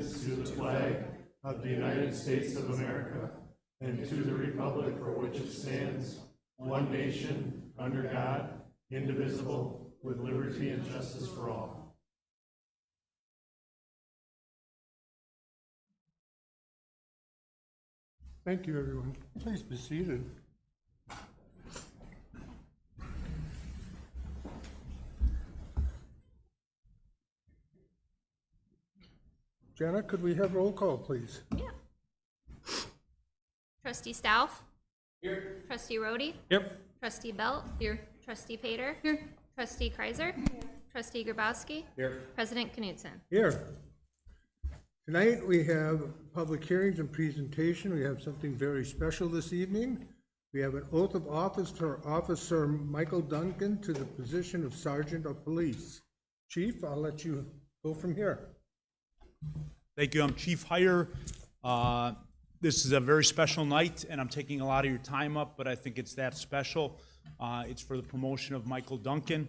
allegiance to the flag of the United States of America and to the republic for which it stands, one nation, under God, indivisible, with liberty and justice for all. Thank you, everyone. Please be seated. Janet, could we have roll call, please? Yeah. Trustee Stauff? Here. Trustee Rhodey? Yep. Trustee Belt? Here. Trustee Pater? Here. Trustee Kreiser? Here. Trustee Grabowski? Here. President Knudsen? Here. Tonight, we have public hearings and presentation. We have something very special this evening. We have an oath of office for Officer Michael Duncan to the position of Sergeant of Police. Chief, I'll let you go from here. Thank you. I'm Chief Heyer. This is a very special night, and I'm taking a lot of your time up, but I think it's that special. It's for the promotion of Michael Duncan.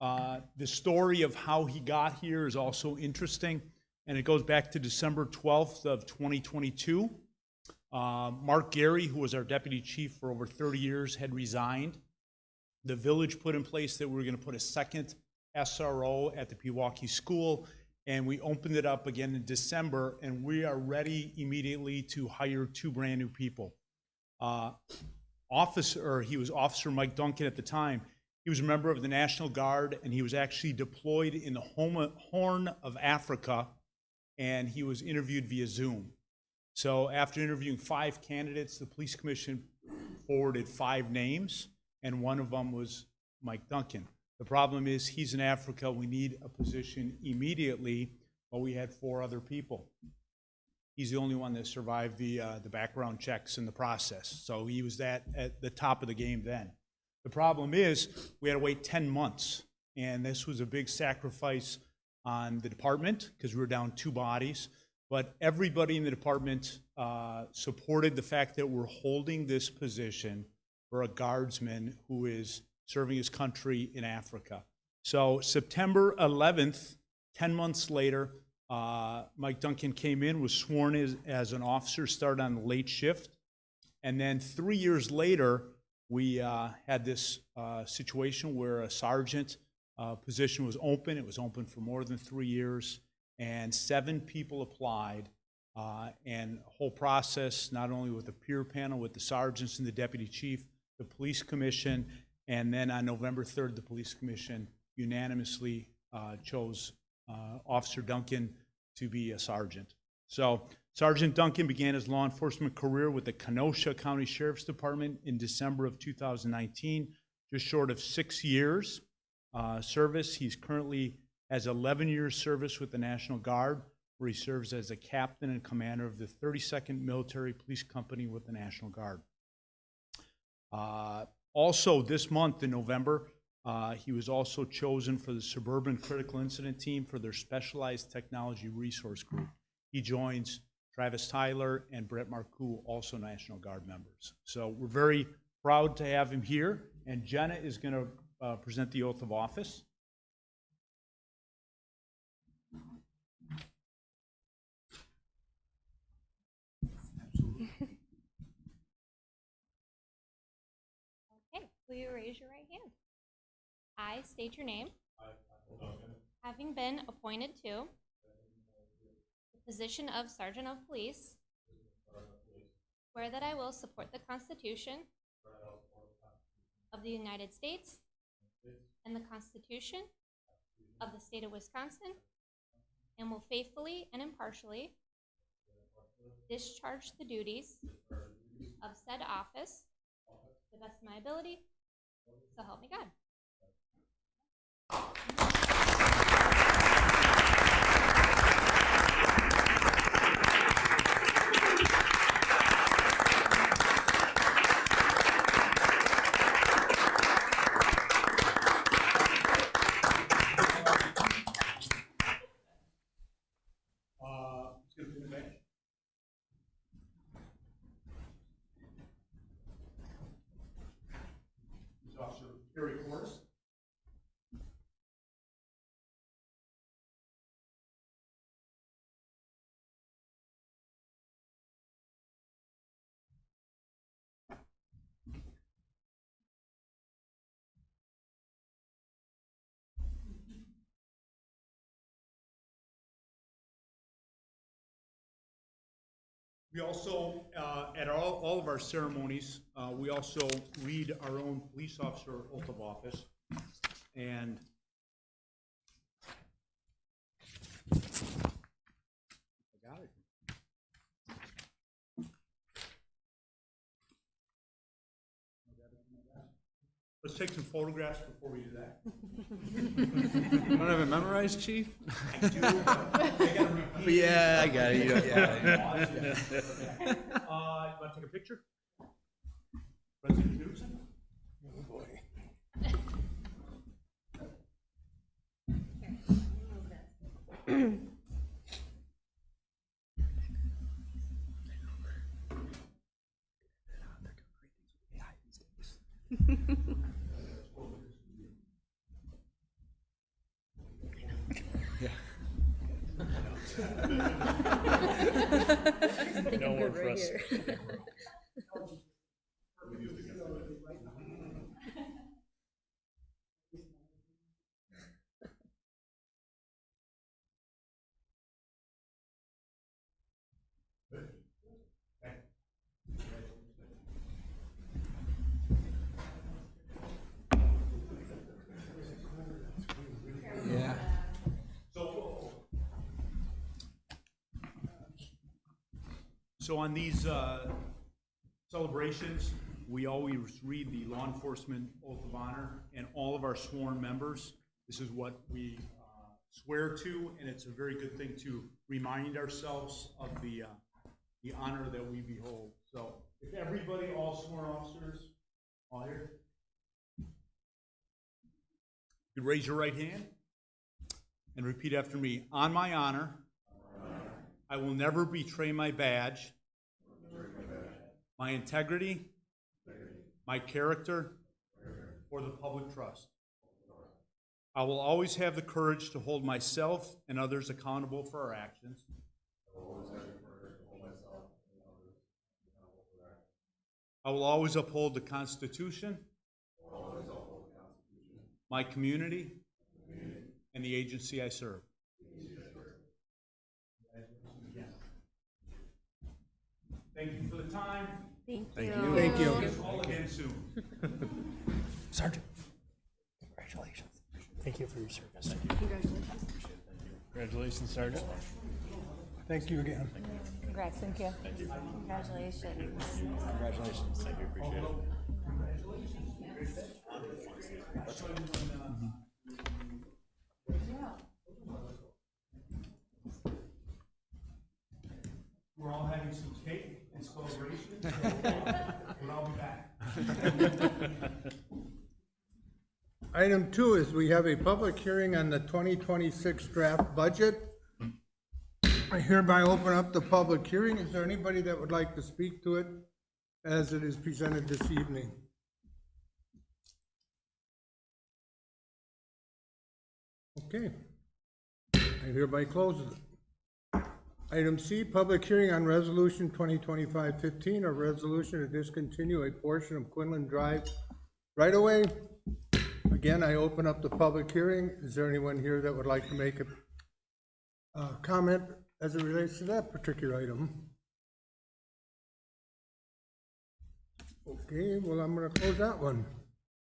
The story of how he got here is also interesting, and it goes back to December 12th of 2022. Mark Gary, who was our deputy chief for over 30 years, had resigned. The village put in place that we were going to put a second SRO at the Pewaukee School, and we opened it up again in December, and we are ready immediately to hire 2 brand new people. He was Officer Mike Duncan at the time. He was a member of the National Guard, and he was actually deployed in the Horn of Africa, and he was interviewed via Zoom. So after interviewing 5 candidates, the police commission forwarded 5 names, and one of them was Mike Duncan. The problem is he's in Africa. We need a position immediately, but we had 4 other people. He's the only one that survived the background checks in the process. So he was at the top of the game then. The problem is we had to wait 10 months, and this was a big sacrifice on the department because we were down 2 bodies. But everybody in the department supported the fact that we're holding this position for a guardsman who is serving his country in Africa. So September 11th, 10 months later, Mike Duncan came in, was sworn as an officer, started on the late shift. And then 3 years later, we had this situation where a sergeant position was open. It was open for more than 3 years, and 7 people applied. And the whole process, not only with the peer panel, with the sergeants and the deputy chief, the police commission, and then on November 3rd, the police commission unanimously chose Officer Duncan to be a sergeant. So Sergeant Duncan began his law enforcement career with the Kenosha County Sheriff's Department in December of 2019, just short of 6 years service. He's currently has 11 years service with the National Guard, where he serves as a captain and commander of the 32nd Military Police Company with the National Guard. Also, this month in November, he was also chosen for the Suburban Critical Incident Team for their Specialized Technology Resource Group. He joins Travis Tyler and Brett Marcoux, also National Guard members. So we're very proud to have him here, and Jenna is going to present the oath of office. Okay, will you raise your right hand? I state your name. Having been appointed to the position of Sergeant of Police, swear that I will support the Constitution of the United States and the Constitution of the State of Wisconsin, and will faithfully and impartially discharge the duties of said office to the best of my ability, so help me God. Officer Harry Court. We also, at all of our ceremonies, we also read our own police officer oath of office. And I got it. Let's take some photographs before we do that. You don't have it memorized, Chief? I do, but I gotta repeat. Yeah, I got it. Yeah. Want to take a picture? President Newsom? Oh, boy. No one for us. Yeah. So on these celebrations, we always read the law enforcement oath of honor, and all of our sworn members, this is what we swear to, and it's a very good thing to remind ourselves of the honor that we behold. So if everybody, all sworn officers, all here, you raise your right hand and repeat after me. On my honor, I will never betray my badge, my integrity, my character, or the public trust. I will always have the courage to hold myself and others accountable for our actions. I will always uphold the Constitution, my community, and the agency I serve. Thank you for the time. Thank you. Thank you. See us all again soon. Sergeant, congratulations. Thank you for your service. Congratulations, Sergeant. Thank you again. Congrats, thank you. Congratulations. Congratulations. Thank you, appreciate it. We're all having some cake and celebration, so we'll all be back. Item 2 is we have a public hearing on the 2026 draft budget. I hereby open up the public hearing. Is there anybody that would like to speak to it as it is presented this evening? Okay. I hereby close it. Item C, public hearing on resolution 2025-15, a resolution to discontinue a portion of Quinlan Drive right-of-way. Again, I open up the public hearing. Is there anyone here that would like to make a comment as it relates to that particular item? Okay, well, I'm gonna close that one.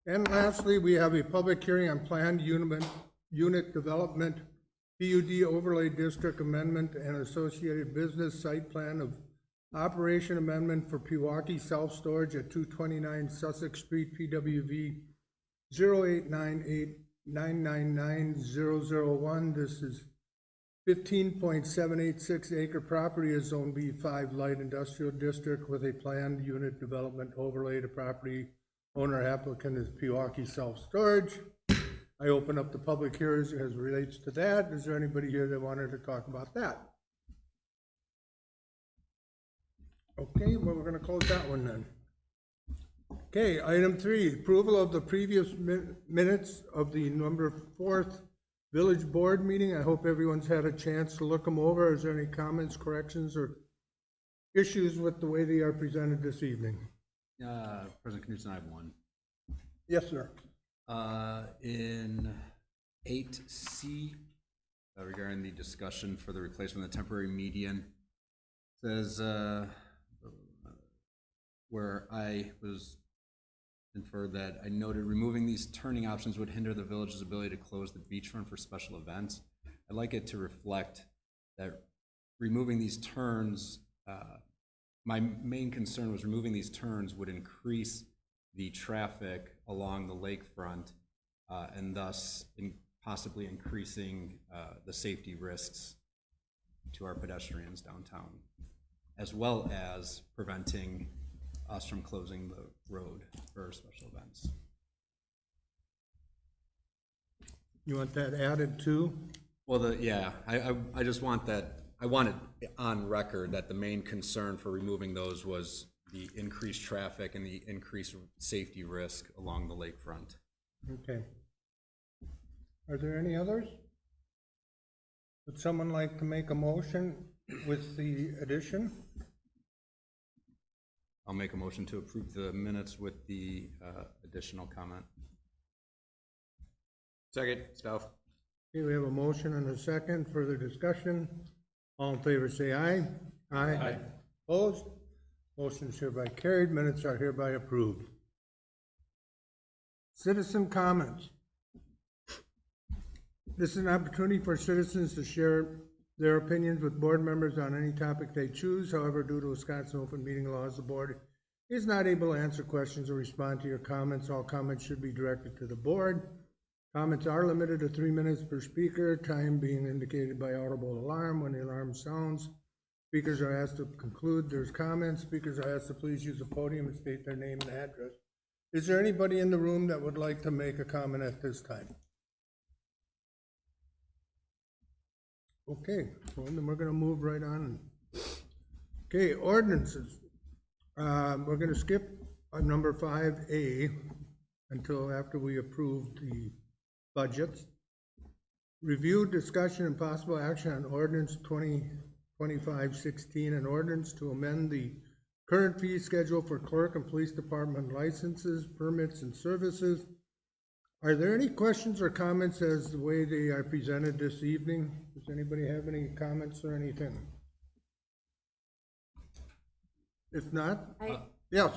And lastly, we have a public hearing on planned unit development, PUD overlay district amendment and associated business site plan of operation amendment for Pewaukee self-storage at 229 Sussex Street, PWV 0898999001. This is 15.786 acre property is Zone B5 Light Industrial District with a planned unit development overlay. The property owner applicant is Pewaukee Self-Storage. I open up the public hearings as it relates to that. Is there anybody here that wanted to talk about that? Okay, well, we're gonna close that one then. Okay, item 3, approval of the previous minutes of the November 4th Village Board meeting. I hope everyone's had a chance to look them over. Is there any comments, corrections, or issues with the way they are presented this evening? President Knudsen, I have one. Yes, sir. In 8C, regarding the discussion for the replacement of the temporary median, Says, where I was inferred that I noted removing these turning options would hinder the village's ability to close the beachfront for special events. I'd like it to reflect that removing these turns, my main concern was removing these turns would increase the traffic along the lakefront, and thus possibly increasing the safety risks to our pedestrians downtown, as well as preventing us from closing the road for special events. You want that added too? Well, yeah, I just want that, I want it on record that the main concern for removing those was the increased traffic and the increased safety risk along the lakefront. Okay. Are there any others? Would someone like to make a motion with the addition? I'll make a motion to approve the minutes with the additional comment. Second, Stouff. Okay, we have a motion and a second. Further discussion? All in favor, say aye. Aye. Opposed? Motion is hereby carried. Minutes are hereby approved. Citizen comments. This is an opportunity for citizens to share their opinions with board members on any topic they choose. However, due to Wisconsin open meeting laws, the board is not able to answer questions or respond to your comments. All comments should be directed to the board. Comments are limited to 3 minutes per speaker, time being indicated by audible alarm. When the alarm sounds, speakers are asked to conclude their comments. Speakers are asked to please use the podium and state their name and address. Is there anybody in the room that would like to make a comment at this time? Okay, well, then we're gonna move right on. Okay, ordinances. We're gonna skip number 5A until after we approve the budgets. Review, discussion, and possible action on ordinance 2025-16, an ordinance to amend the current fee schedule for clerk and police department licenses, permits, and services. Are there any questions or comments as the way they are presented this evening? Does anybody have any comments or anything? If not, yes.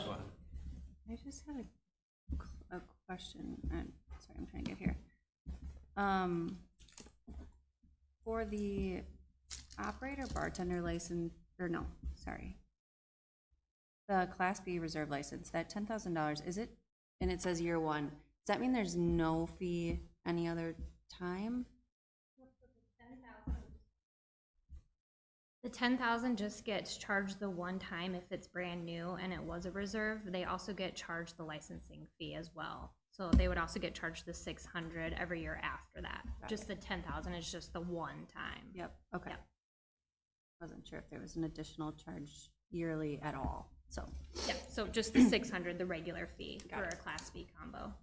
I just had a question. Sorry, I'm trying to get here. For the operator bartender license, or no, sorry. The Class B reserve license, that $10,000, is it, and it says year one, does that mean there's no fee any other time? The 10,000 just gets charged the one time if it's brand new and it was a reserve. They also get charged the licensing fee as well. So they would also get charged the 600 every year after that. Just the 10,000 is just the one time. Yep, okay. Yep. Wasn't sure if there was an additional charge yearly at all, so. Yeah, so just the 600, the regular fee for a Class B combo.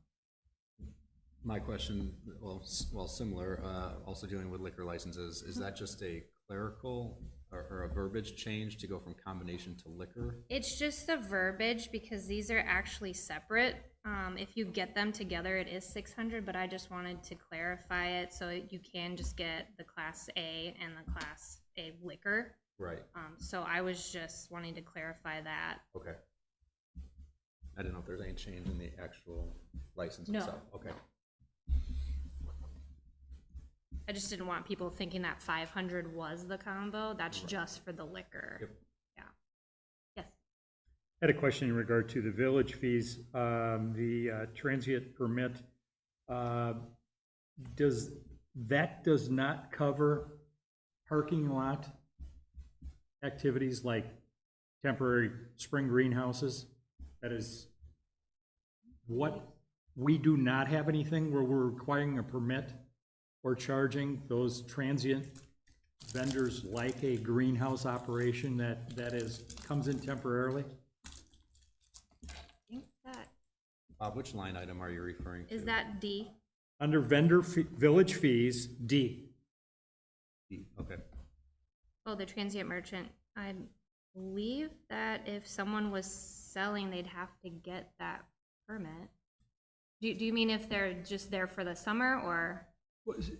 My question, well, similar, also dealing with liquor licenses, is that just a clerical or a verbiage change to go from combination to liquor? It's just the verbiage because these are actually separate. If you get them together, it is 600, but I just wanted to clarify it so you can just get the Class A and the Class A liquor. Right. So I was just wanting to clarify that. Okay. I didn't know if there's any change in the actual license No. itself. Okay. I just didn't want people thinking that 500 was the combo. That's just for the liquor. Yep. Yeah. Yes. I had a question in regard to the village fees. The transient permit, does not cover parking lot activities like temporary spring greenhouses? That is what, we do not have anything where we're requiring a permit or charging those transient vendors like a greenhouse operation that comes in temporarily? I think that, Bob, which line item are you referring to? is that D? Under village fees, D. Okay. Oh, the transient merchant. I believe that if someone was selling, they'd have to get that permit. Do you mean if they're just there for the summer or?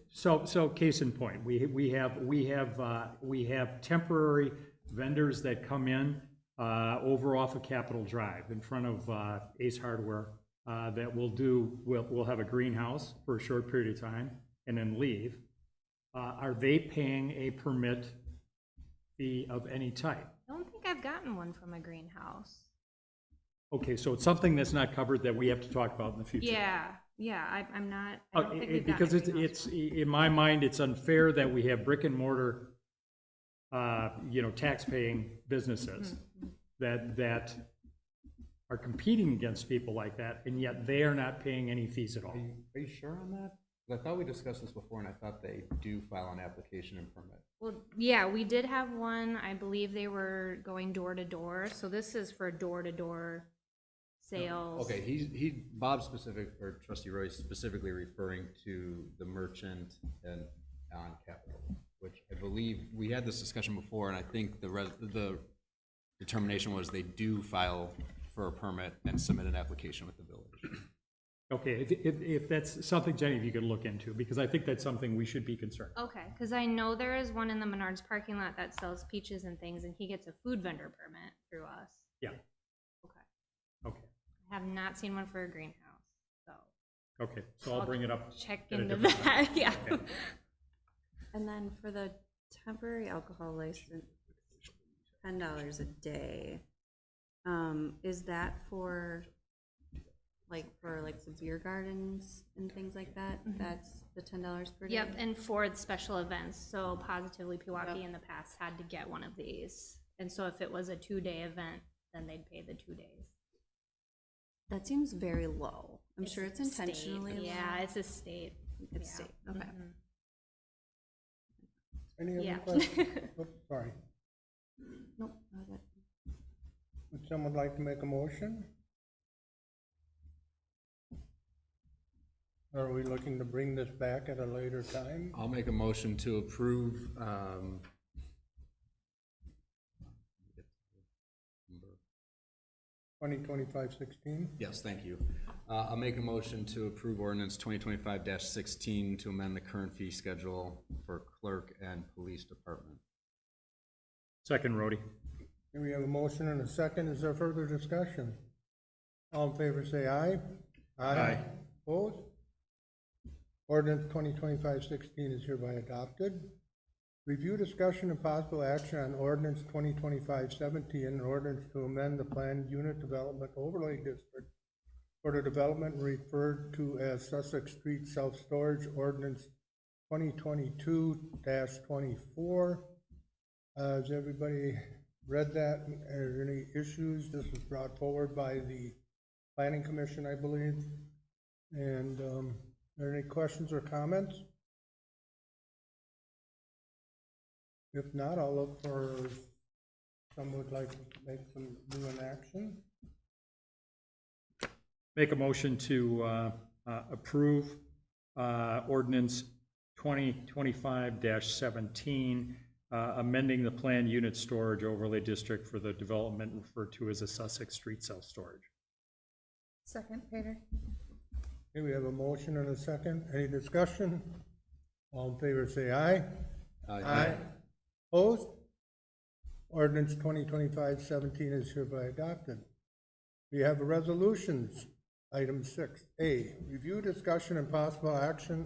So case in point, we have temporary vendors that come in over off of Capitol Drive in front of Ace Hardware that will have a greenhouse for a short period of time and then leave. Are they paying a permit fee of any type? I don't think I've gotten one from a greenhouse. Okay, so it's something that's not covered that we have to talk about in the future. Yeah, I'm not, I don't think we've gotten Because a greenhouse it's, one. in my mind, it's unfair that we have brick and mortar, tax-paying businesses that are competing against people like that, and yet they are not paying any fees at all. Are you sure on that? 'Cause I thought we discussed this before, and I thought they do file an application and permit. Well, yeah, we did have one, I believe they were going door to door, so this is for door-to-door sales. Okay, Bob specific, or Trustee Roy specifically referring to the merchant and on Capitol, which I believe, we had this discussion before, and I think the determination was they do file for a permit and submit an application with the village. Okay, if that's something, Jenny, if you could look into, because I think that's something we should be concerned. Okay, because I know there is one in the Menards parking lot that sells peaches and things, and he gets a food vendor permit through us. Yeah, Okay. okay, I have not seen one for a greenhouse, so. okay, so I'll bring it up. Check at a into different time. that, yeah. Okay. And then for the temporary alcohol license, $10 a day, is that for the beer gardens and things like that? That's the $10 per day? Yep, and for the special events, so Positively Pewaukee in the past had to get one of these. And so if it was a 2-day event, then they'd pay the 2 days. That seems very low. I'm sure it's a state. intentionally low. Yeah, it's a state. It's Yeah. state, okay. Mhm. Any other Yeah. questions? Oops, sorry. Nope, not that. Would someone like to make a motion? Or are we looking to bring this back at a later time? I'll make a motion to approve, 2025-16? yes, thank you. I'll make a motion to approve ordinance 2025-16 to amend the current fee schedule for clerk and police department. Second, Rhodey. Here we have a motion and a second. Is there further discussion? All in favor, say aye. Aye. Opposed? Ordinance 2025-16 is hereby adopted. Review, discussion, and possible action on ordinance 2025-17, an ordinance to amend the planned unit development overlay district for the development referred to as Sussex Street Self-Storage Ordinance 2022-24. Has everybody read that? Are there any issues? This was brought forward by the Planning Commission, I believe. And are there any questions or comments? If not, I'll look for someone would like to make some new in action. Make a motion to approve ordinance 2025-17, amending the planned unit storage overlay district for the development referred to as a Sussex Street Self-Storage. Second, Pater. Okay, we have a motion and a second. Any discussion? All in favor, say aye. Aye. Opposed? Ordinance 2025-17 is hereby adopted. We have resolutions. Item 6A, review, discussion, and possible action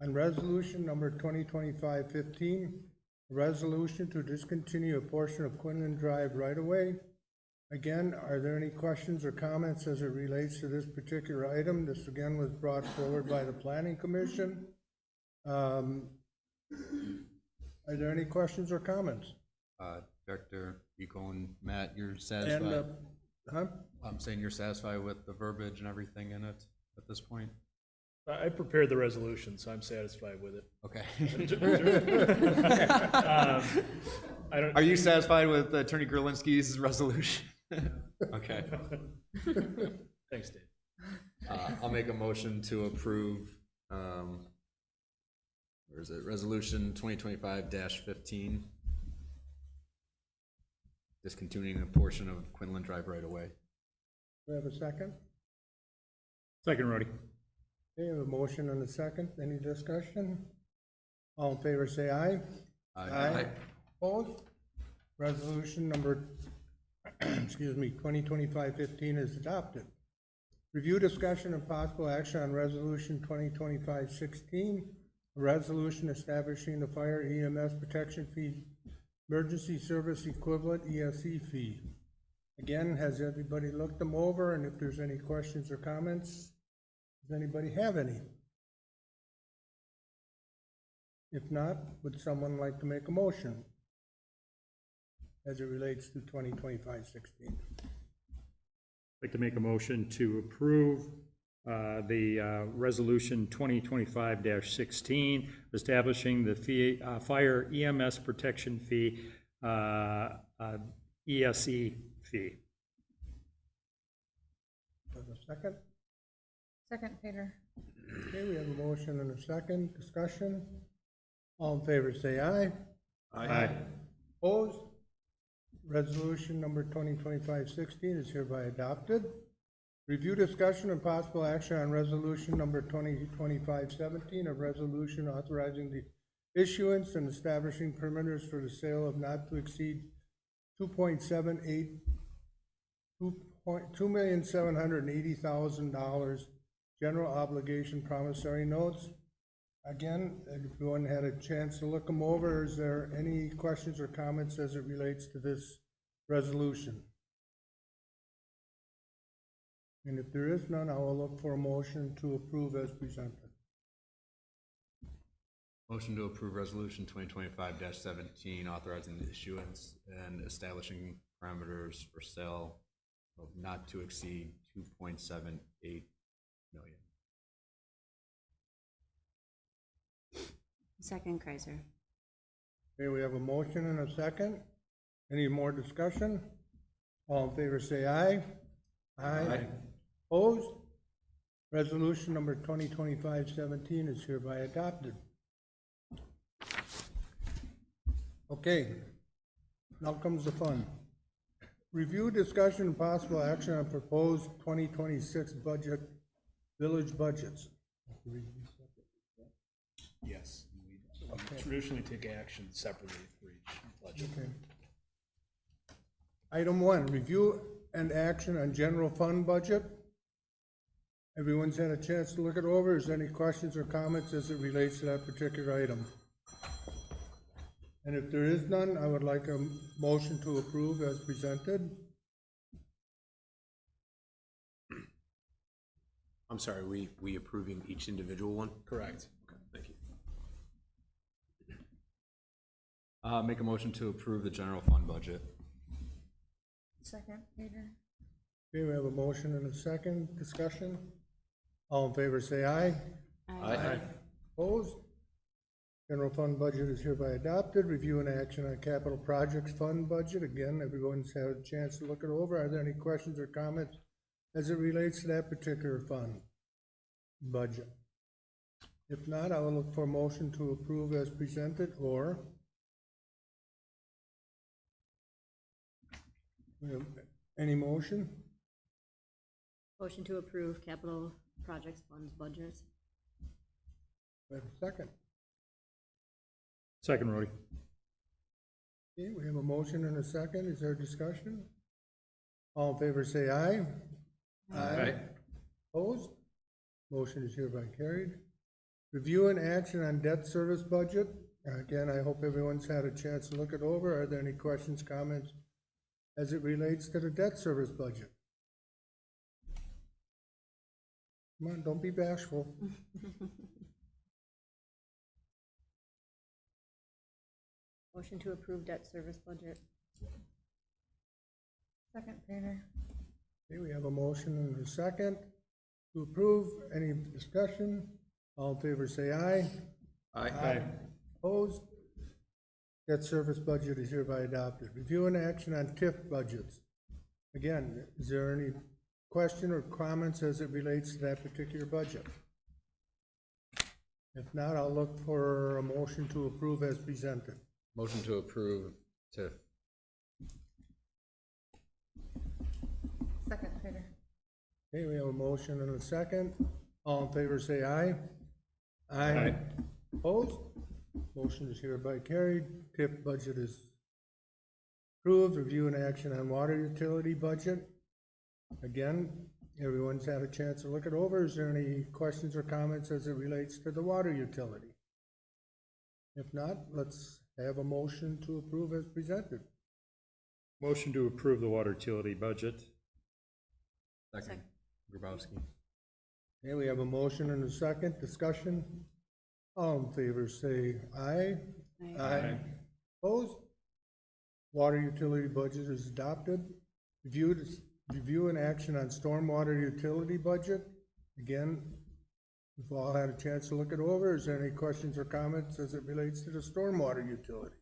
on resolution number 2025-15, a resolution to discontinue a portion of Quinlan Drive right-of-way. Again, are there any questions or comments as it relates to this particular item? This again was brought forward by the Planning Commission. Are there any questions or comments? Director Eco and Matt, you're And, satisfied? huh? I'm saying you're satisfied with the verbiage and everything in it at this point? I prepared the resolution, so I'm satisfied with it. Okay. I don't. Are you satisfied with Attorney Gerlinski's resolution? Okay. Thanks, Dave. I'll make a motion to approve, where is it, resolution 2025-15, discontinuing a portion of Quinlan Drive right away. Do we have a second? Second, Rhodey. Okay, we have a motion and a second. Any discussion? All in favor, say aye. Opposed? Resolution number, excuse me, 2025-15 is adopted. Review, discussion, and possible action on Resolution 2025-16, a resolution establishing the fire EMS protection fee, emergency service equivalent ESE fee. Again, has everybody looked them over, and if there's any questions or comments, does anybody have any? If not, would someone like to make a motion as it relates to 2025-16? I'd like to make a motion to approve the Resolution 2025-16, establishing the fee, fire EMS protection fee, ESE fee. Have a second? Second, Peter. Okay, we have a motion and a second. Discussion? All in favor, say aye. Aye. Opposed? Resolution number 2025-16 is hereby adopted. Review, discussion, and possible action on resolution number 2025-17, a resolution authorizing the issuance and establishing perimeters for the sale of not to exceed $2,780,000 general obligation promissory notes. Again, everyone had a chance to look them over. Is there any questions or comments as it relates to this resolution? And if there is none, I will look for a motion to approve as presented. Motion to approve Resolution 2025-17, authorizing the issuance and establishing parameters for sale of not to exceed $2.78 million. Second, Kaiser. Okay, we have a motion and a second. Any more discussion? All in favor, say aye. Aye. Opposed? Resolution number 2025-17 is hereby adopted. Okay, now comes the fun. Review, discussion, and possible action on proposed 2026 budget, village budgets. Yes. We traditionally take action separately for each budget. Okay. Item 1, review and action on general fund budget. Everyone's had a chance to look it over. Is there any questions or comments as it relates to that particular item? And if there is none, I would like a motion to approve as presented. I'm sorry, we approving each individual one? Correct. Okay, thank you. Make a motion to approve the general fund budget. Second, Peter. Okay, we have a motion and a second. Discussion? All in favor, say aye. Aye. Opposed? General fund budget is hereby adopted. Review and action on capital projects fund budget. Again, everyone's had a chance to look it over. Are there any questions or comments as it relates to that particular fund budget? If not, I will look for a motion to approve as presented, or any motion? Motion to approve capital projects funds budget. We have a second. Second, Rhodey. Okay, we have a motion and a second. Is there discussion? All in favor, say aye. Aye. Opposed? Motion is hereby carried. Review and action on debt service budget. Again, I hope everyone's had a chance to look it over. Are there any questions, comments as it relates to the debt service budget? Come on, don't be bashful. Motion to approve debt service budget. Second, Peter. Okay, we have a motion and a second to approve. Any discussion? All in favor, say aye. Aye. Opposed? Debt service budget is hereby adopted. Review and action on TIF budgets. Again, is there any question or comments as it relates to that particular budget? If not, I'll look for a motion to approve as presented. Motion to approve TIF. Second, Peter. Okay, we have a motion and a second. All in favor, say aye. Aye. Opposed? Motion is hereby carried. TIF budget is approved, review and action on water utility budget. Again, everyone's had a chance to look it over. Is there any questions or comments as it relates to the water utility? If not, let's have a motion to approve as presented. Motion to approve the water utility budget. Second. Grabowski. Okay, we have a motion and a second. Discussion. All in favor say aye. Aye. Opposed? Water utility budget is adopted. Review and action on stormwater utility budget. Again, we've all had a chance to look it over. Is there any questions or comments as it relates to the stormwater utility?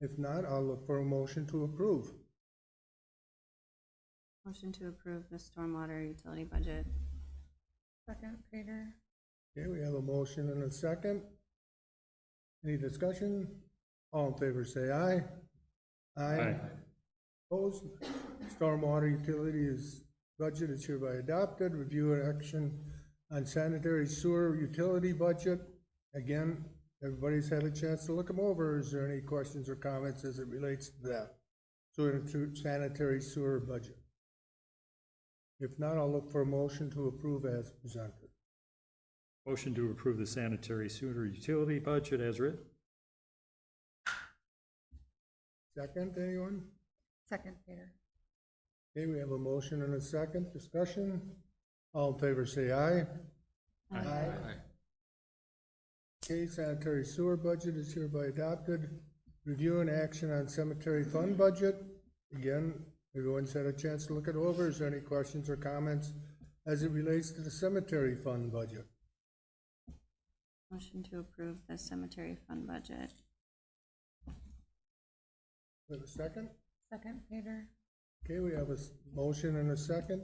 If not, I'll look for a motion to approve. Motion to approve the stormwater utility budget. Second, Peter. Okay, we have a motion and a second. Any discussion? All in favor say aye. Aye. Opposed? Stormwater utilities budget is hereby adopted. Review and action on sanitary sewer utility budget. Again, everybody's had a chance to look them over. Is there any questions or comments as it relates to that? Sanitary sewer budget. If not, I'll look for a motion to approve as presented. Motion to approve the sanitary sewer utility budget as written. Second, anyone? Second, Peter. Okay, we have a motion and a second. Discussion. All in favor say aye. Aye. Okay, sanitary sewer budget is hereby adopted. Review and action on cemetery fund budget. Again, everyone's had a chance to look it over. Is there any questions or comments as it relates to the cemetery fund budget? Motion to approve the cemetery fund budget. We have a second? Second, Peter. Okay, we have a motion and a second.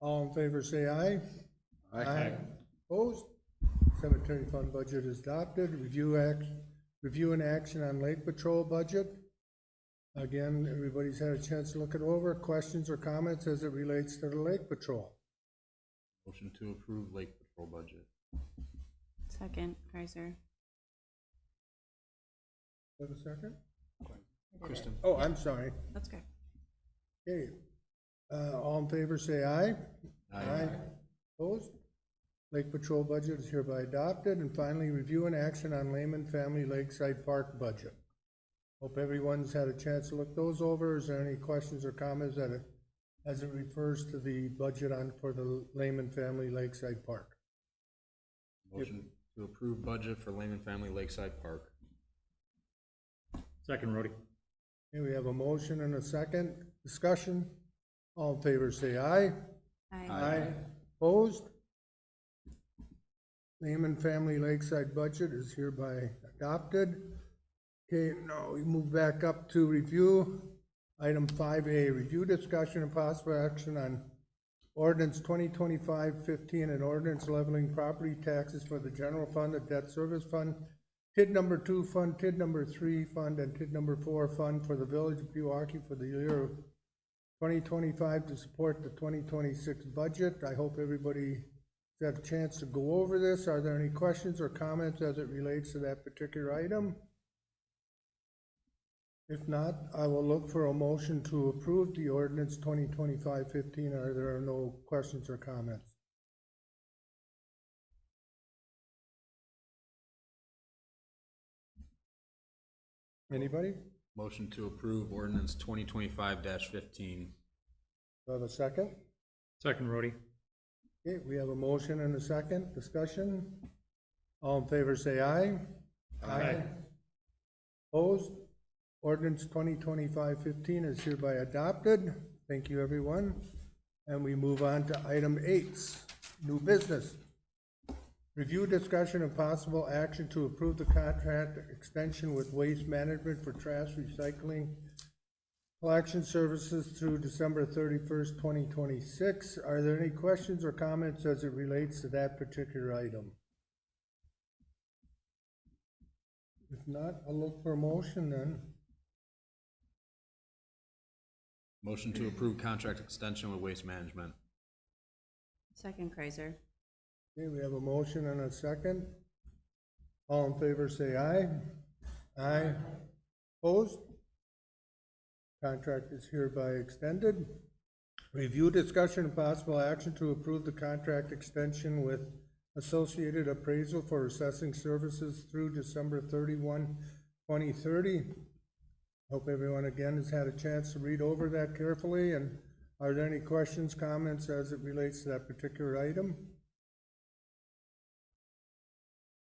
All in favor say aye. Aye. Opposed? Cemetery fund budget is adopted. Review and action on lake patrol budget. Again, everybody's had a chance to look it over. Questions or comments as it relates to the lake patrol? Motion to approve Lake Patrol budget. Second, Kaiser. Have a second? Kristen. Oh, I'm sorry. That's good. Okay. All in favor say aye. Opposed? Lake patrol budget is hereby adopted. And finally, review and action on Lehman Family Lakeside Park budget. Hope everyone's had a chance to look those over. Is there any questions or comments as it refers to the budget for the Lehman Family Lakeside Park? Motion to approve budget for Lehman Family Lakeside Park. Second, Rhodey. Okay, we have a motion and a second. Discussion. All in favor say aye. Opposed? Lehman Family Lakeside budget is hereby adopted. Okay, now we move back up to review. Item 5A, review, discussion, and possible action on ordinance 2025-15 and ordinance leveling property taxes for the general fund, the debt service fund, TID number 2 fund, TID number 3 fund, and TID number 4 fund for the village of Pewaukee for the year of 2025 to support the 2026 budget. I hope everybody had a chance to go over this. Are there any questions or comments as it relates to that particular item? If not, I will look for a motion to approve the ordinance 2025-15. Are there no questions or comments? Anybody? Motion to approve ordinance 2025-15. Do I have a second? Second, Rhodey. Okay, we have a motion and a second. Discussion. All in favor say aye. Opposed? Ordinance 2025-15 is hereby adopted. Thank you, everyone. And we move on to item 8, new business. Review, discussion, and possible action to approve the contract extension with Waste Management for trash recycling collection services through December 31st, 2026. Are there any questions or comments as it relates to that particular item? If not, I'll look for a motion then. Motion to approve contract extension with Waste Management. Second, Kaiser. Okay, we have a motion and a second. All in favor say aye. Aye. Opposed? Contract is hereby extended. Review, discussion, and possible action to approve the contract extension with Associated Appraisal for assessing services through December 31, 2030. Hope everyone again has had a chance to read over that carefully, and are there any questions, comments as it relates to that particular item?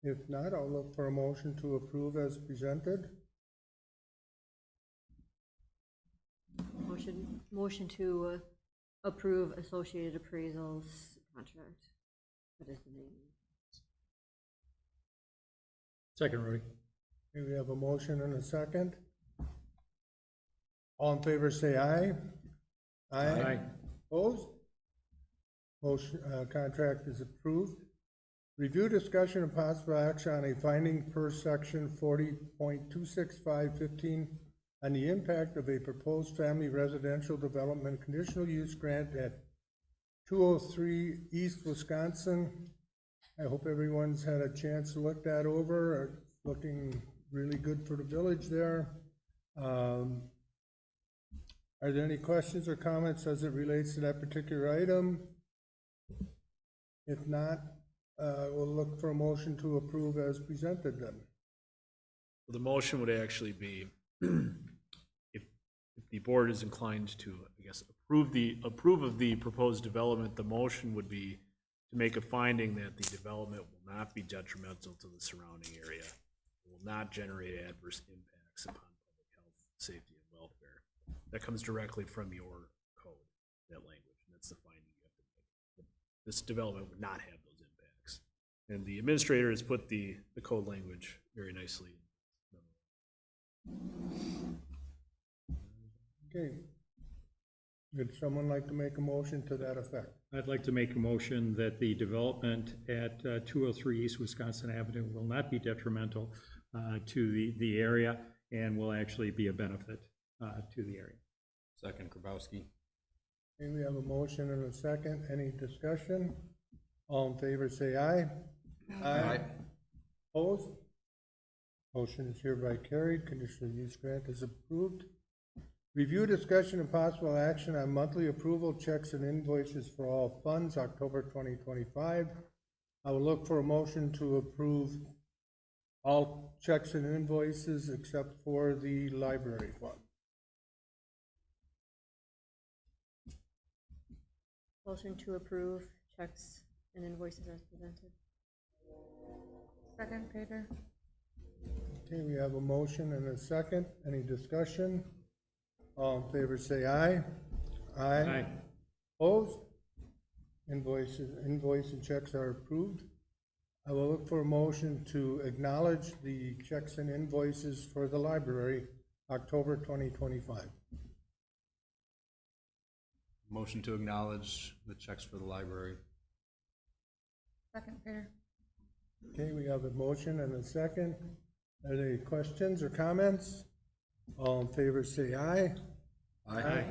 If not, I'll look for a motion to approve as presented. Motion to approve Associated Appraisals contract. What is the name? Second, Rudy. Okay, we have a motion and a second. All in favor say aye. Aye. Opposed? Motion, contract is approved. Review, discussion, and possible action on a finding per section 40.26515 on the impact of a proposed family residential development conditional use grant at 203 East Wisconsin. I hope everyone's had a chance to look that over. It's looking really good for the village there. Are there any questions or comments as it relates to that particular item? If not, we'll look for a motion to approve as presented then. Well, the motion would actually be, if the board is inclined to, I guess, approve of the proposed development, the motion would be to make a finding that the development will not be detrimental to the surrounding area, will not generate adverse impacts upon public health, safety, and welfare. That comes directly from your code, that language, and that's the finding you have to make. This development would not have those impacts. And the administrator has put the code language very nicely. Okay. Would someone like to make a motion to that effect? I'd like to make a motion that the development at 203 East Wisconsin Avenue will not be detrimental to the area and will actually be a benefit to the area. Second, Grabowski. Okay, we have a motion and a second. Any discussion? All in favor say aye. Aye. Opposed? Motion is hereby carried. Conditional use grant is approved. Review, discussion, and possible action on monthly approval checks and invoices for all funds, October 2025. I will look for a motion to approve all checks and invoices except for the library fund. Motion to approve checks and invoices as presented. Second, Peter. Okay, we have a motion and a second. Any discussion? All in favor say aye. Aye. Opposed? Invoice and checks are approved. I will look for a motion to acknowledge the checks and invoices for the library, October 2025. Motion to acknowledge the checks for the library. Second, Peter. Okay, we have a motion and a second. Are there any questions or comments? All in favor say aye. Aye.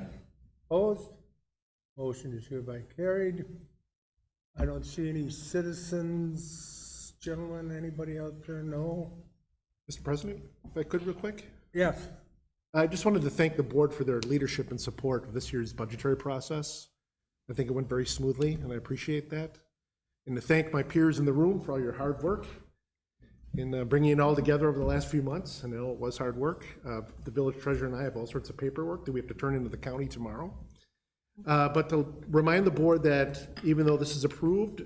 Opposed? Motion is hereby carried. I don't see any citizens. Gentlemen, anybody out there? No? Mr. President, if I could real quick. Yes. I just wanted to thank the board for their leadership and support of this year's budgetary process. I think it went very smoothly, and I appreciate that. And to thank my peers in the room for all your hard work in bringing it all together over the last few months. I know it was hard work. The village treasurer and I have all sorts of paperwork that we have to turn into the county tomorrow. But to remind the board that even though this is approved,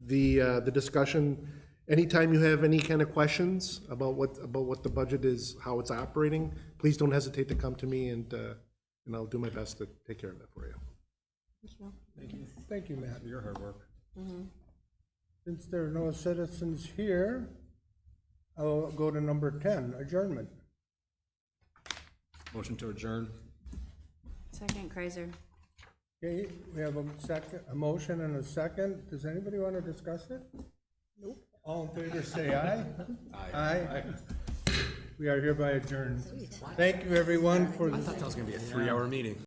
the discussion, anytime you have any kind of questions about what the budget is, how it's operating, please don't hesitate to come to me, and I'll do my best to take care of that for you. Thank you. Thank you, Matt. For your hard work. Since there are no citizens here, I'll go to number 10, adjournment. Motion to adjourn. Second, Kreiser. Okay, we have a motion and a second. Does anybody want to discuss it? Nope. All in favor say aye. Aye. We are hereby adjourned. Thank you, everyone, for this. That was gonna be a 3-hour meeting.